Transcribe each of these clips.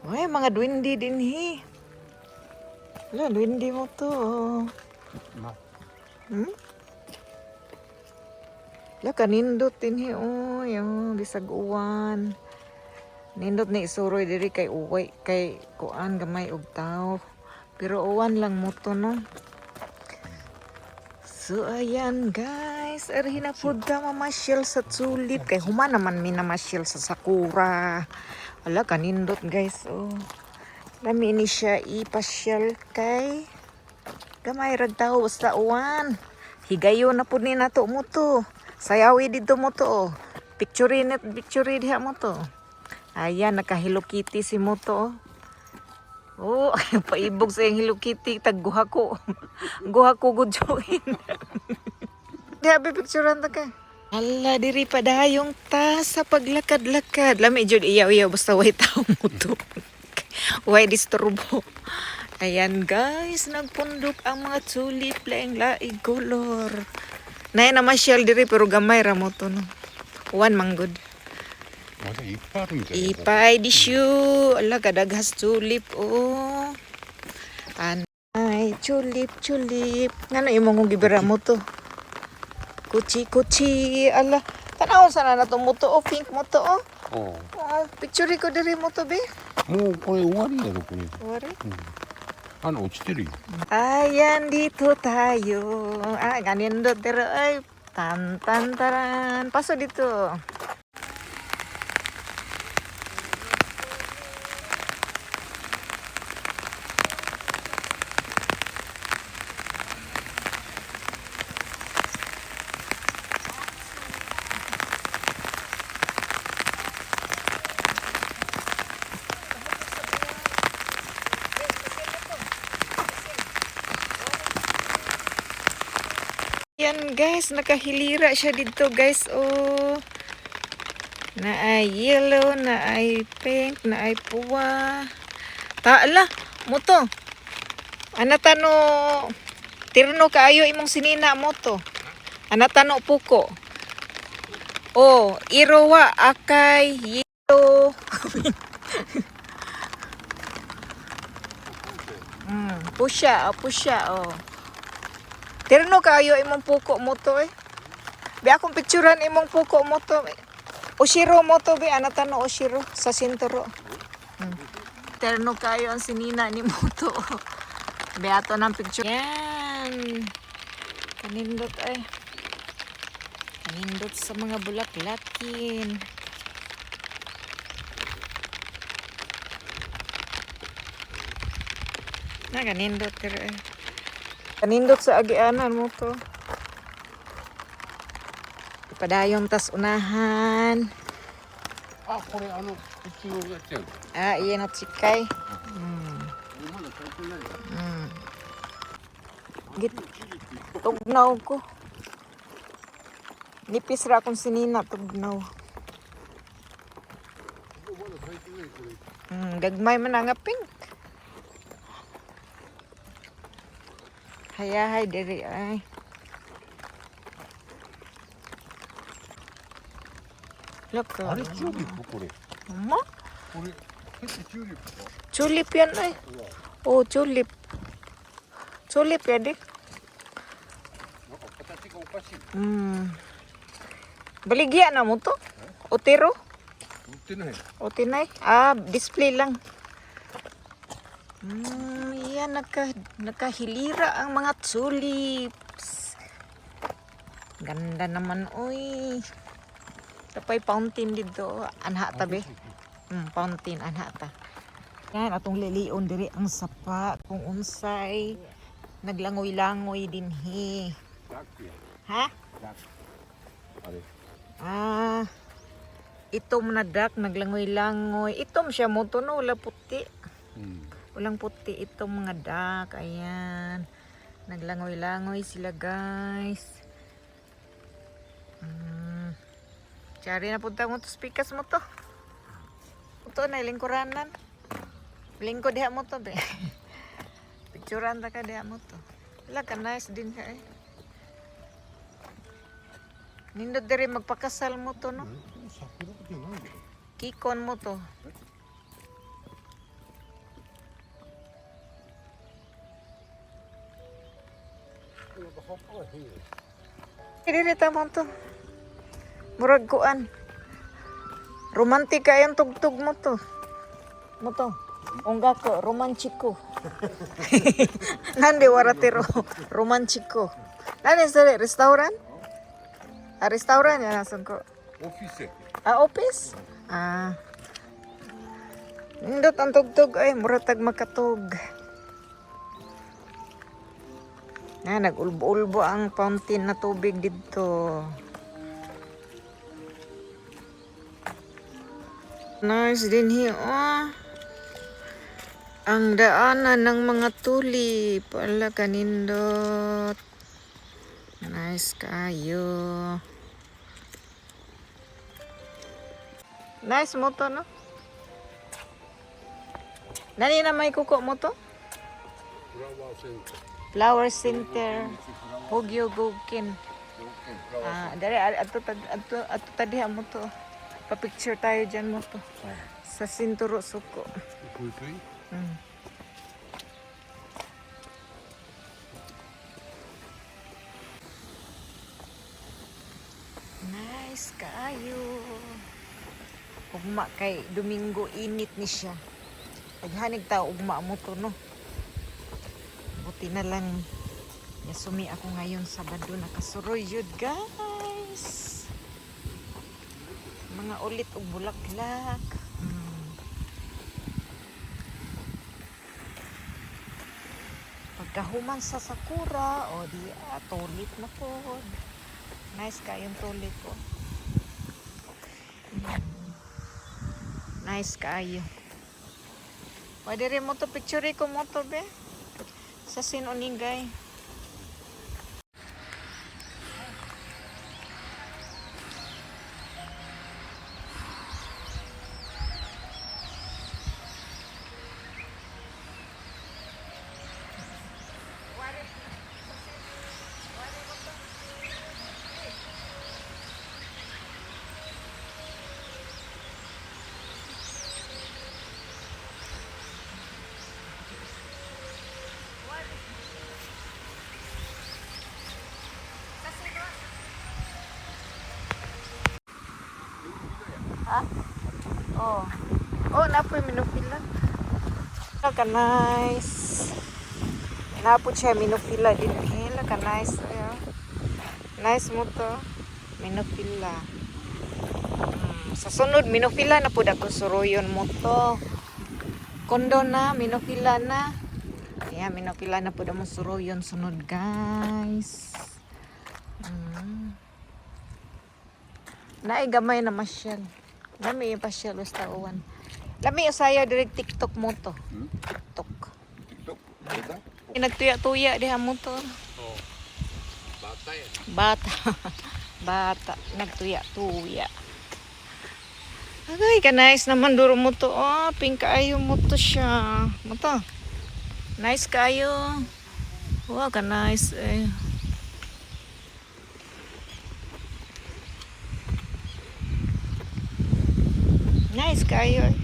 Ay, mga duwindi din hi. Wala, duwindi mo to. Hmm? Wala, kanindot din hi. Oh, yung bisag uwan. Nindot ni isuroy diri kay uway. Kay kuan gamay og tao. Pero uwan lang mo to, no? So, ayan guys. Arhin na po ka mamasyal sa tulip. Kay human naman minamasyal sa sakura. Wala, kanindot guys. Oh. Lami ni siya ipasyal kay gamay rag tao basta uwan. Higayo na po ni nato mo to. Sayawi dito mo to. Picture diha mo to. Ayan, naka Hello Kitty si mo to. Oh, paibog sa yung Hello Kitty. Tagguha ko. Guha ko gudyoin. Diha, picturean ta ka. Ala, diri pa dayong ta sa paglakad-lakad. Lami jud iyaw-iyaw basta way tao mo to. Way disturbo. Ayan guys, nagpundok ang mga tulip laing laing color. Nay na masyal diri pero gamay ra mo to no. One manggod. Ipay di shoe. Ala kadaghas tulip oh. Anay tulip. Ngano imong gibira mo to? Kuchi. Ala, tanaw sana na to mo to oh, pink mo to oh. Oh. Picture ko diri mo to be. もうこれ終わりやろこれ。 Wari? 落ちてるよ。 Ayan, dito tayo. Ganindot pero ay taran. Paso dito. Yan guys, nakahilira siya dito guys. Oh. Na ay yellow, na ay pink, na ay puwa. Taala, mo to. Anatano, tirno kaayo imong sinina mo to. Anatano puko. Oh, irowa, akay, yellow. Pusya, oh. Tirno kayo imong puko mo to eh. Bi akong picturean imong puko mo to. Oshiro mo to bi anatano Oshiro sa sinturo. Tirno kayo ang sinina ni mo to. Bi ato ng picture. Yan. Kanindot ay. Kanindot sa mga bulaklakin. Na kanindot pero eh. Kanindot sa agianan mo to. Ipadayong tas unahan. これ普通のやつやん。 Iyan at sikay. まだ咲いてないよ。 Git tugnaw ko. Nipis ra akong sinina tugnaw. まだ咲いてないこれ。 Gagmay man nga pink. Hayahay diri ay. Look. あれチューリップこれ。 Mama? これチューリップか。 Tulip yan ay. Oh, tulip. Tulip yan di. なんか形がおかしい。 Baligya na mo to? Otero? 売ってない。 Otinay? Display lang. Yan, nakahilira ang mga tulips. Ganda naman, uy. Tapay fountain dito. Anha tabi. Fountain, anha ta. Yan, atong lilion diri ang sapa. Kung unsay, naglangoy-langoy din hi. ダックや。 Ha? ダック。あれ。 Itom na duck, naglangoy-langoy. Itom siya mo to, no? Wala puti. うん。 Walang puti itong mga duck. Ayan. Naglangoy-langoy sila, guys. Tsari na punta mo to. Speakers mo to. Ito na, lingkuranan. Lingko diha mo to, be. Picturean ta ka diha mo to. Wala ka, nice din ka eh. Nindot diri magpakasal mo to, no? 桜じゃないよ。 Kikon mo to. Dili mo to. Murag kuan. Romantik kayong tugtog mo to. Mo to. Ongga ko, romanchiko. Nandi waratiro, romanchiko. Nani sa restaurant? Ah, restaurant yan nasan ko. Office. Ah, office? Ah. Nindot ang tugtog ay muratag makatog. Na nagulbo-ulbo ang fountain na tubig dito. Nice din here. Oh. Ang daanan ng mga tulip. Ala kanindot. Nice kayo. Nice mo to, no? Nani na may kuko mo to? Flower Center. Hugyo Gugkin. Ah, dari ato tadi mo to. Pa-picture tayo diyan mo to. Sa Sinturo Suko. Nice kayo. Ugma kay Domingo init ni siya. Paghanig ta ugma mo to, no. Buti na lang sumi ako ngayon Sabado, nakasuroy jud guys. Mga ulit og bulaklak. Pagkahuman sa sakura, o di tulip na po. Nice kayong tulip po. Nice kayo. Pwede rin mo to picture ko mo to be. Sa Sinoningay. Ha? Oh. Oh, napoy minupila. Ka nice. Napo siya minupila din. Ka nice. Ayo. Nice mo to. Minupila. Sa sunod minupila na pud ako suroyon mo to. Kondo na minupila na. Kaya minupila na pud mo suroyon sunod guys. Naay gamay na masyal. Lami yung pasyal basta uwan. Lami usaya direct TikTok mo to. TikTok. TikTok. Nagtuya-tuya diha mo to. Oh. Bata yan. Bata. Bata. Nagtuya-tuya. Agay ka nice naman duro mo to. Oh, pink kaayo mo to siya. Mo to. Nice kaayo. Wow, ka nice eh. Nice kayo.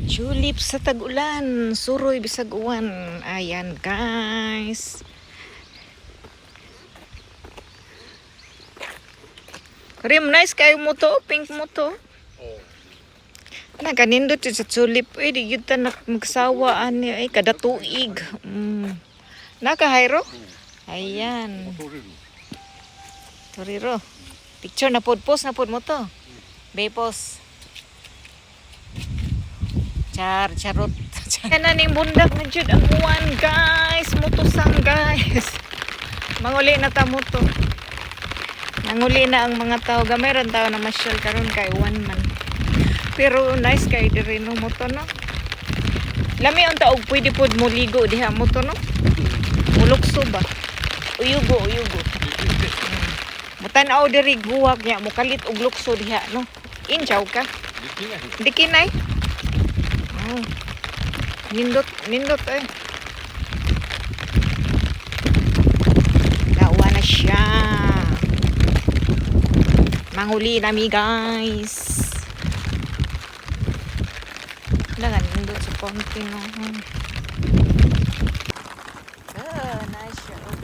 Tulip sa tag-ulan, suroy bisag uwan. Ayan guys. Karim nice kayo mo to, pink mo to. Oh. Naganindot sa tulip, di yun ta magsawa ani ay kada tuig. Nakahayro? Ayan. Toriro. Picture na pod, post na pod mo to. Bepos. Charot. Yan na ning bundak na jud ang uwan guys. Mutosang guys. Manguli na ta mo to. Nanguli na ang mga tao. Gameron tao na masyal karon kay uwan man. Pero nice kay diri no mo to no. Lami ang taog pwede pod mo ligo diha mo to no. Mulukso ba? Uyugo. Matanaw diri guwag niya mo kalit og lukso diha no. Injaw ka. Dikinay. Oh. Nindot eh. Dawa na siya. Manguli nami guys. Dangan nindot sa konti no. na siya. Oh.